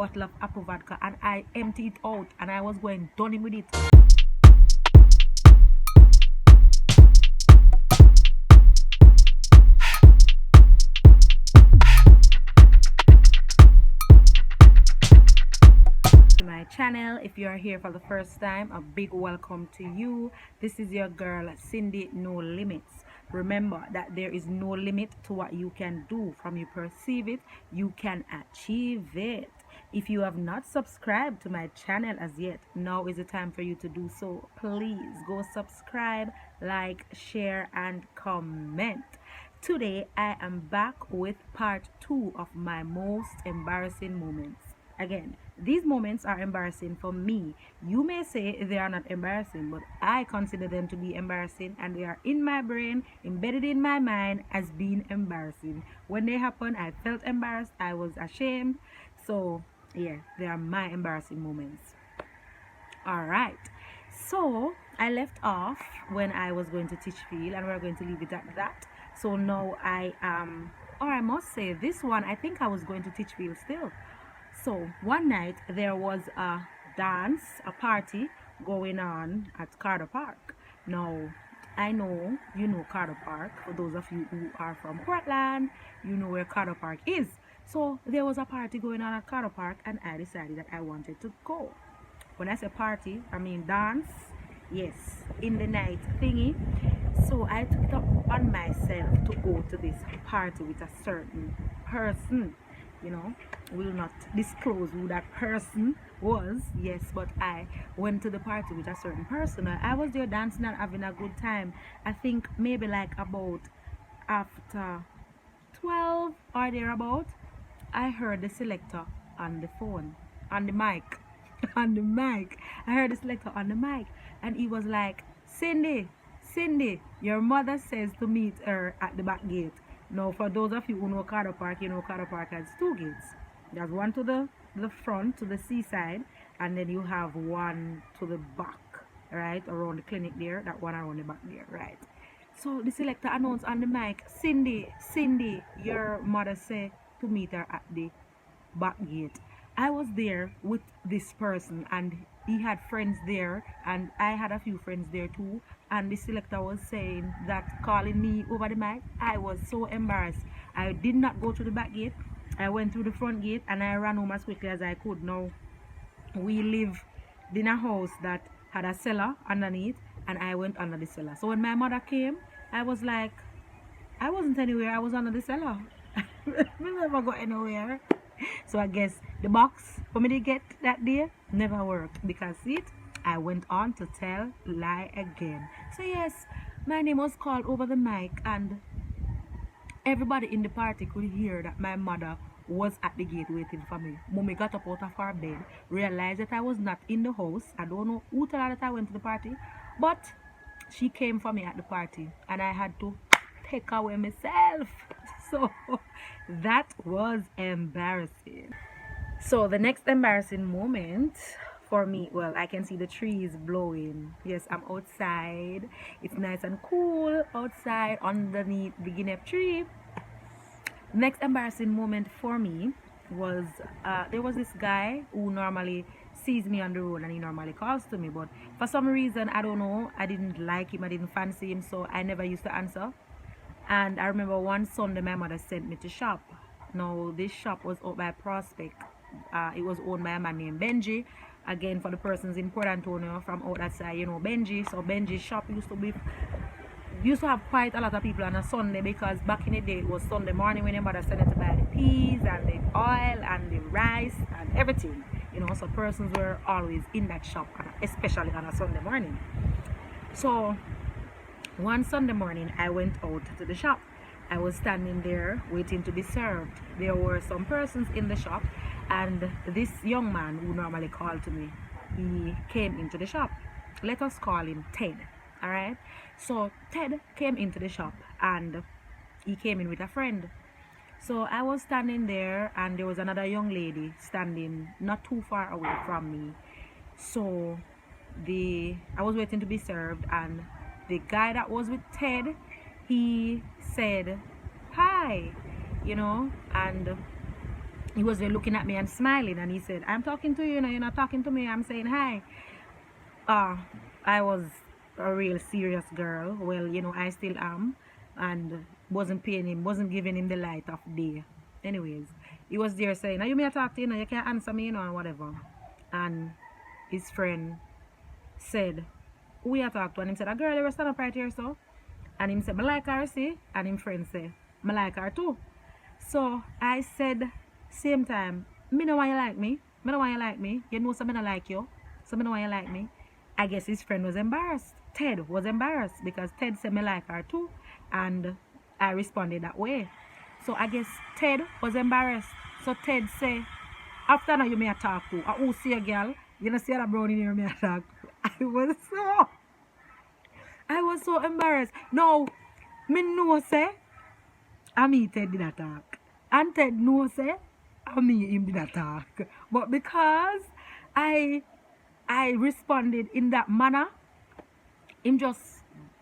bottle of apple vodka, and I emptied it out, and I was going done with it. My channel, if you are here for the first time, a big welcome to you. This is your girl Cindy. No limits. Remember that there is no limit to what you can do. From you perceive it, you can achieve it. If you have not subscribed to my channel as yet, now is the time for you to do so. Please go subscribe, like, share, and comment. Today I am back with part 2 of my most embarrassing moments. Again, these moments are embarrassing for me. You may say they are not embarrassing, but I consider them to be embarrassing, and they are in my brain, embedded in my mind as being embarrassing. When they happen, I felt embarrassed, I was ashamed. So yeah, they are my embarrassing moments. Alright, so I left off when I was going to teach field, and we're going to leave it at that. So now I am, or I must say, this one I think I was going to teach field still. So one night there was a dance, a party going on at Carter Park. Now I know you know Carter Park. For those of you who are from Portland, you know where Carter Park is. So there was a party going on at Carter Park, and I decided that I wanted to go. When I say party, I mean dance. Yes, in the night thingy. So I took it up on myself to go to this party with a certain person. You know, will not disclose who that person was. Yes, but I went to the party with a certain person. I was there dancing and having a good time. I think maybe like about after 12 or thereabout, I heard the selector on the phone, on the mic, on the mic. I heard the selector on the mic, and he was like, Cindy, your mother says to meet her at the back gate. Now, for those of you who know Carter Park, you know Carter Park has two gates. There's one to the front, to the seaside, and then you have one to the back, right, around the clinic there, that one around the back there, right. So the selector announced on the mic, Cindy, your mother said to meet her at the back gate. I was there with this person, and he had friends there, and I had a few friends there too. And the selector was saying that, calling me over the mic. I was so embarrassed. I did not go through the back gate. I went through the front gate, and I ran home as quickly as I could. Now we lived in a house that had a cellar underneath, and I went under the cellar. So when my mother came, I was like, I wasn't anywhere. I was under the cellar. I never got anywhere. So I guess the box for me to get that day never worked, because it I went on to tell lie again. So yes, my name was called over the mic, and everybody in the party could hear that my mother was at the gate waiting for me. Mommy got up out of her bed, realized that I was not in the house. I don't know who told her that I went to the party, but she came for me at the party, and I had to take away myself. So that was embarrassing. So the next embarrassing moment for me, well, I can see the trees blowing. Yes, I'm outside. It's nice and cool outside underneath the guinea tree. Next embarrassing moment for me was there was this guy who normally sees me on the road, and he normally calls to me, but for some reason, I don't know, I didn't like him, I didn't fancy him, so I never used to answer. And I remember one Sunday my mother sent me to shop. Now this shop was out by Prospect. It was owned by a man named Benji. Again, for the persons in Port Antonio from out that side, you know Benji. So Benji's shop used to have quite a lot of people on a Sunday, because back in the day it was Sunday morning when your mother sent to buy the peas and the oil and the rice and everything. You know, so persons were always in that shop, especially on a Sunday morning. So one Sunday morning, I went out to the shop. I was standing there waiting to be served. There were some persons in the shop, and this young man who normally called to me, he came into the shop. Let us call him Ted. Alright? So Ted came into the shop, and he came in with a friend. So I was standing there, and there was another young lady standing not too far away from me. So I was waiting to be served, and the guy that was with Ted, he said hi, you know, and he was there looking at me and smiling, and he said, I'm talking to you, you know, you're not talking to me, I'm saying hi. I was a real serious girl. Well, you know, I still am, and wasn't giving him the light of day. Anyways, he was there saying, now you may talk to, you know, you can't answer me, you know, and whatever. And his friend said, who you talk to? And him said, a girl ever stand up right here, so. And him said, I like her, see? And him friend said, I like her too. So I said, same time, me know why you like me. Me know why you like me. You know, so me not like you. So me know why you like me. I guess his friend was embarrassed. Ted was embarrassed because Ted said me like her too. And I responded that way. So I guess Ted was embarrassed. So Ted said, after now you may talk to. Who see a girl? You know, see that brown in here may talk to. I was so embarrassed. No, me know say, I me Ted did not talk. And Ted know say, I me him did not talk. But because I responded in that manner, him just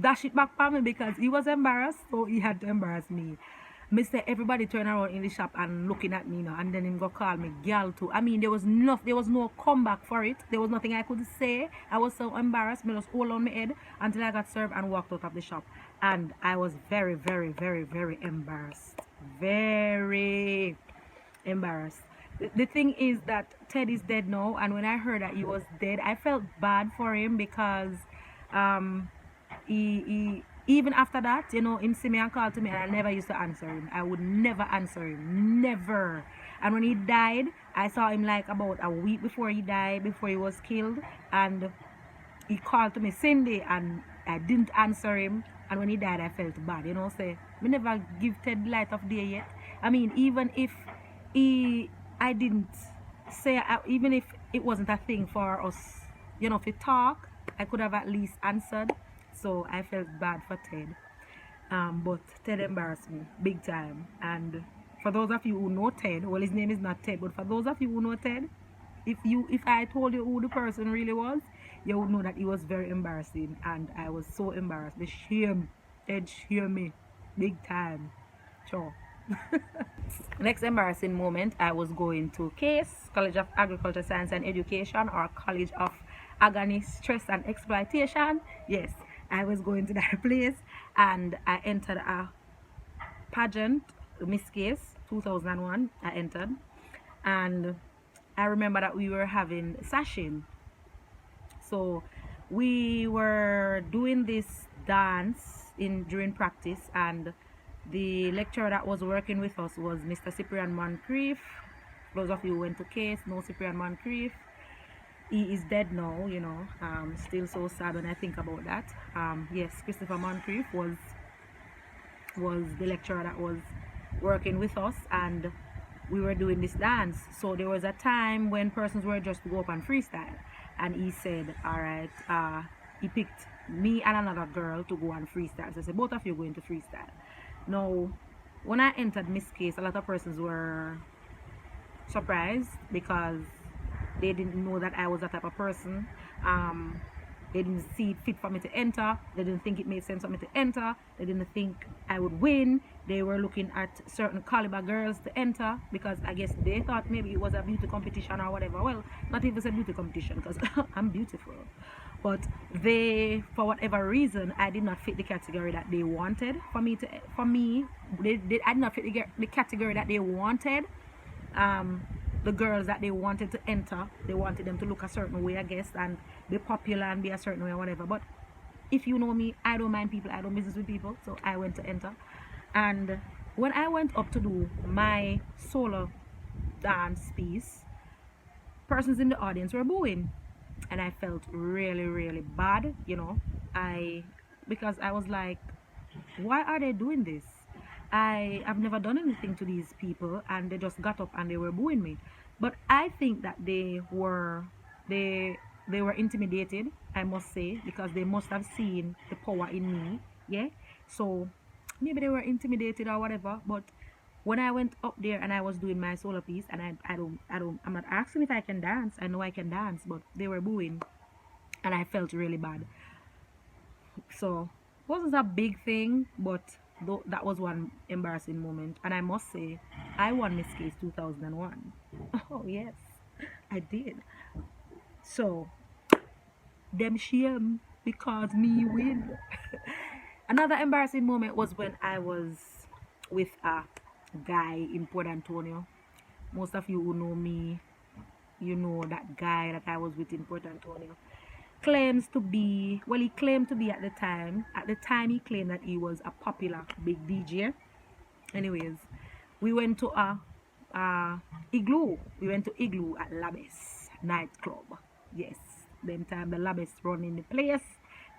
dash it back for me because he was embarrassed, so he had to embarrass me. Mr. Everybody turn around in the shop and looking at me now, and then him go call me girl too. I mean, there was no comeback for it. There was nothing I could say. I was so embarrassed. Me just hold on my head until I got served and walked out of the shop. And I was very, very, very, very embarrassed. Very embarrassed. The thing is that Ted is dead now, and when I heard that he was dead, I felt bad for him because he even after that, you know, him see me and call to me, and I never used to answer him. I would never answer him, never. And when he died, I saw him like about a week before he died, before he was killed, and he called to me, Cindy, and I didn't answer him. And when he died, I felt bad, you know. Say, we never give Ted light of day yet. I mean, even if I didn't say, even if it wasn't a thing for us, you know, to talk, I could have at least answered. So I felt bad for Ted. But Ted embarrassed me big time. And for those of you who know Ted, well, his name is not Ted, but for those of you who know Ted, if I told you who the person really was, you would know that he was very embarrassing, and I was so embarrassed. The shame, Ted shame me big time. Sure. Next embarrassing moment, I was going to CASE, College of Agriculture, Science and Education, or College of Agony, Stress and Exploitation. Yes, I was going to that place, and I entered a pageant, Miss Case 2001. I entered, and I remember that we were having sashing. So we were doing this dance during practice, and the lecturer that was working with us was Mr. Cyprian Moncrief. Those of you who went to CASE know Cyprian Moncrief. He is dead now, you know. Still so sad when I think about that. Yes, Christopher Moncrief was the lecturer that was working with us, and we were doing this dance. So there was a time when persons were just to go up and freestyle, and he said, all right, he picked me and another girl to go and freestyle. So I said, both of you going to freestyle. Now, when I entered Miss Case, a lot of persons were surprised because they didn't know that I was that type of person. They didn't see it fit for me to enter. They didn't think it made sense for me to enter. They didn't think I would win. They were looking at certain caliber girls to enter because I guess they thought maybe it was a beauty competition or whatever. Well, not even a beauty competition because I'm beautiful. But they, for whatever reason, I did not fit the category that they wanted for me. I did not fit the category that they wanted. The girls that they wanted to enter, they wanted them to look a certain way, I guess, and be popular and be a certain way or whatever. But if you know me, I don't mind people, I don't business with people, so I went to enter. And when I went up to do my solo dance piece, persons in the audience were booing, and I felt really, really bad, you know. Because I was like, why are they doing this? I have never done anything to these people, and they just got up and they were booing me. But I think that they were intimidated, I must say, because they must have seen the power in me. Yeah, so maybe they were intimidated or whatever. But when I went up there and I was doing my solo piece, and I'm not asking if I can dance. I know I can dance, but they were booing, and I felt really bad. So it wasn't a big thing, but Though that was one embarrassing moment, and I must say, I won Miss Case 2001. Oh yes, I did. So them shame because me win. Another embarrassing moment was when I was with a guy in Port Antonio. Most of you who know me, you know that guy that I was with in Port Antonio claims to be, well, he claimed to be at the time. At the time, he claimed that he was a popular big DJ. Anyways, we went to a igloo. We went to igloo at Labes nightclub. Yes, them time the Labes running the place.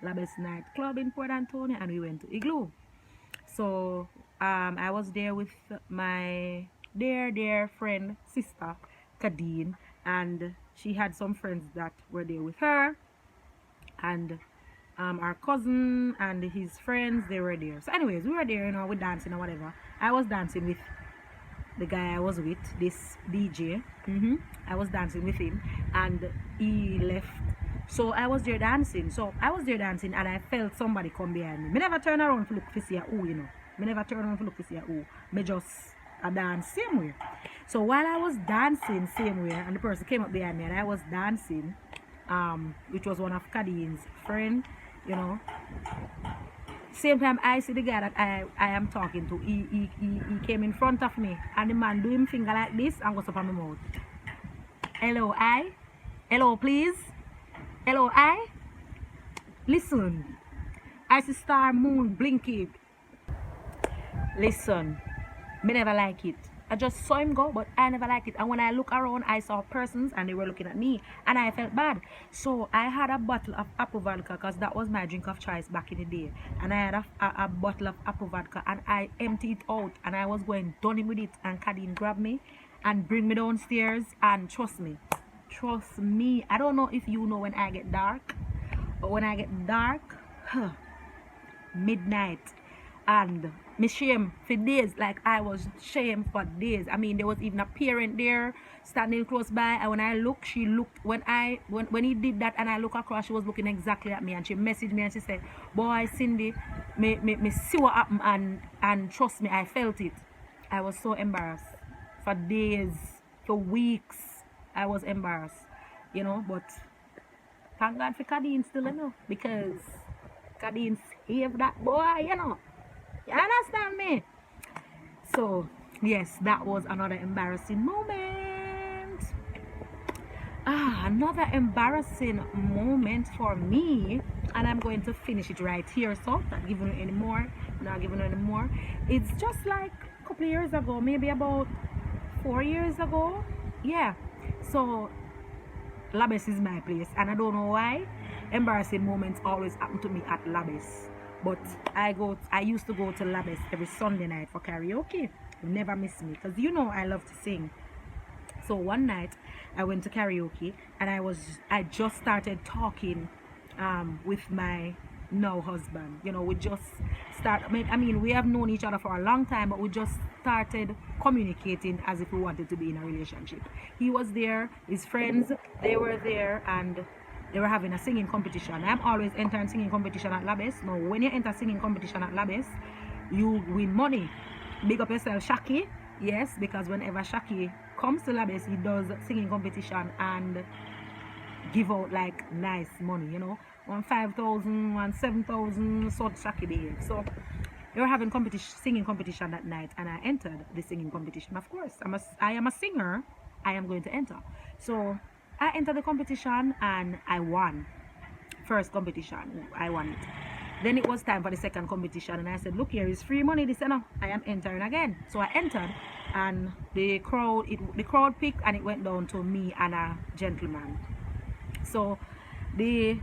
Labes nightclub in Port Antonio, and we went to igloo. So I was there with my dear friend sister Kadeen, and she had some friends that were there with her, and our cousin and his friends, they were there. So anyways, we were there, you know, we dancing or whatever. I was dancing with the guy I was with, this DJ. I was dancing with him, and he left. So I was there dancing. And I felt somebody come behind me. Me never turn around to look to see who, you know. Me never turn around to look to see who. Me just a dance same way. So while I was dancing same way, and the person came up behind me, and I was dancing, which was one of Kadeen's friend, you know. Same time I see the guy that I am talking to, he came in front of me, and the man do him finger like this and goes up on my mouth. Hello, I? Hello, please? Hello, I? Listen, I see star, moon, blinky. Listen, me never like it. I just saw him go, but I never liked it. And when I look around, I saw persons and they were looking at me, and I felt bad. So I had a bottle of apple vodka, because that was my drink of choice back in the day. And I had a bottle of apple vodka, and I emptied it out, and I was going dunning with it. And Kadeen grabbed me and bring me downstairs. And trust me, I don't know if you know when I get dark, but when I get dark, midnight, and me shame for days. Like I was shamed for days. I mean, there was even a parent there standing close by, and when I looked, she looked, when he did that and I look across, she was looking exactly at me, and she messaged me and she said, boy Cindy, me see what happened, and trust me, I felt it. I was so embarrassed for days, for weeks. I was embarrassed, you know, but thank God for Kadeen still, you know, because Kadeen saved that boy, you know. You understand me? So, yes, that was another embarrassing moment. Another embarrassing moment for me, and I'm going to finish it right here, so not giving you any more, It's just like a couple of years ago, maybe about 4 years ago. Yeah. So, Labes is my place, and I don't know why embarrassing moments always happen to me at Labes. But I used to go to Labes every Sunday night for karaoke. You never miss me, because you know I love to sing. So one night I went to karaoke, and I just started talking with my now husband. You know, we just we have known each other for a long time, but we just started communicating as if we wanted to be in a relationship. He was there, his friends, they were there, and they were having a singing competition. I'm always entering singing competition at Labes. Now, when you enter singing competition at Labes, you win money. Big up yourself, Shaki. Yes, because whenever Shaki comes to Labes, he does singing competition and give out like nice money, you know. 5,000, 7,000, so Shaki behave. So they were having singing competition that night, and I entered the singing competition. Of course, I am a singer. I am going to enter. So I entered the competition and I won. First competition, I won it. Then it was time for the second competition, and I said, look, here is free money, this and I am entering again. So I entered, and the crowd picked, and it went down to me and a gentleman. So the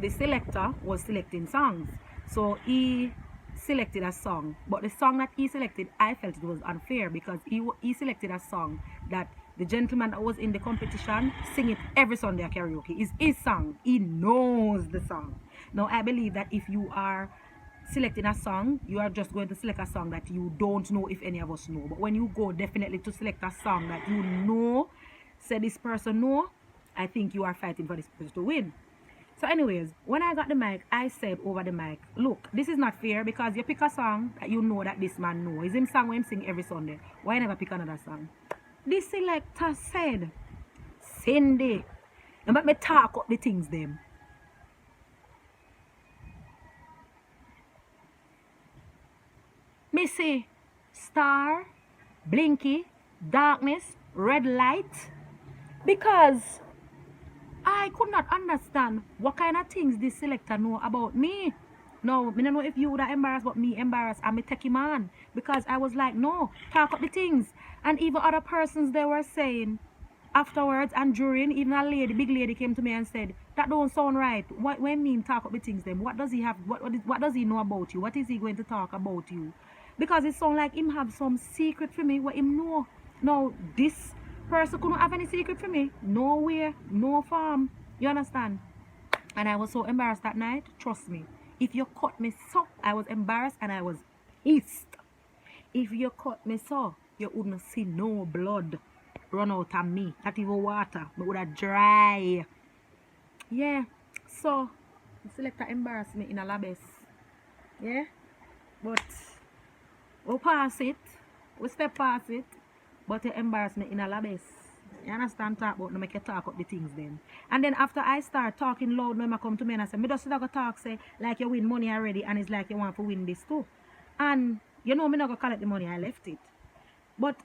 selector was selecting songs. So he selected a song, but the song that he selected, I felt it was unfair, because he selected a song that the gentleman that was in the competition sing it every Sunday at karaoke. It's his song. He knows the song. Now, I believe that if you are selecting a song, you are just going to select a song that you don't know if any of us know. But when you go definitely to select a song that you know, say this person know, I think you are fighting for this person to win. So anyways, when I got the mic, I said over the mic, look, this is not fair because you pick a song that you know that this man know. It's him song when him sing every Sunday. Why never pick another song? This selector said, Cindy, and let me talk up the things them. Missy, star, blinky, darkness, red light. Because I could not understand what kind of things this selector know about me. No, I don't know if you would have embarrassed, but me embarrassed. I'm a techie man. Because I was like, no, talk up the things. And even other persons, they were saying afterwards and during, even a lady, big lady came to me and said, that don't sound right. What mean talk up the things then? What does he have? What does he know about you? What is he going to talk about you? Because it sounds like him have some secret for me, what him know. Now, this person couldn't have any secret for me. Nowhere, no farm. You understand? And I was so embarrassed that night. Trust me. If you cut me so, I was embarrassed and I was pissed. If you cut me so, you wouldn't see no blood run out of me. Not even water. But would have dry. Yeah. So, the selector embarrassed me in a labes. Yeah. But we pass it. We step past it. But you embarrass me in a labes. You understand? Talk about no make you talk up the things then. And then after I start talking loud, no come to me and I say, me just not go talk say like you win money already and it's like you want to win this too. And you know me not go collect the money, I left it. But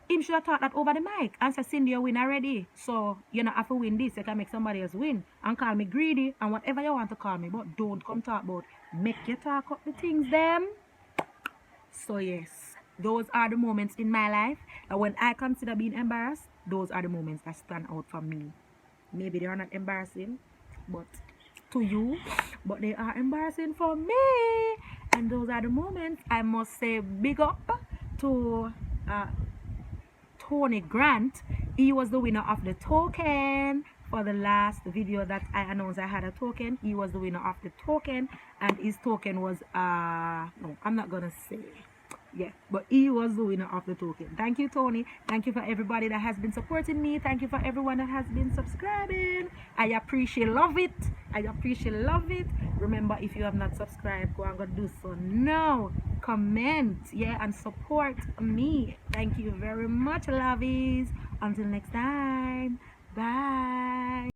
him should have thought that over the mic and say, Cindy, you win already. So you not have to win this, you can make somebody else win. And call me greedy and whatever you want to call me. But don't come talk about make you talk up the things them. So yes, those are the moments in my life that when I consider being embarrassed, those are the moments that stand out for me. Maybe they are not embarrassing, but to you, but they are embarrassing for me. And those are the moments I must say big up to Tony Grant. He was the winner of the token for the last video that I announced I had a token. He was the winner of the token, and his token was no, I'm not gonna say. Yeah, but he was the winner of the token. Thank you, Tony. Thank you for everybody that has been supporting me. Thank you for everyone that has been subscribing. I appreciate love it. I appreciate love it. Remember, if you have not subscribed, go and go do so now. Comment, yeah, and support me. Thank you very much, lovies. Until next time, bye.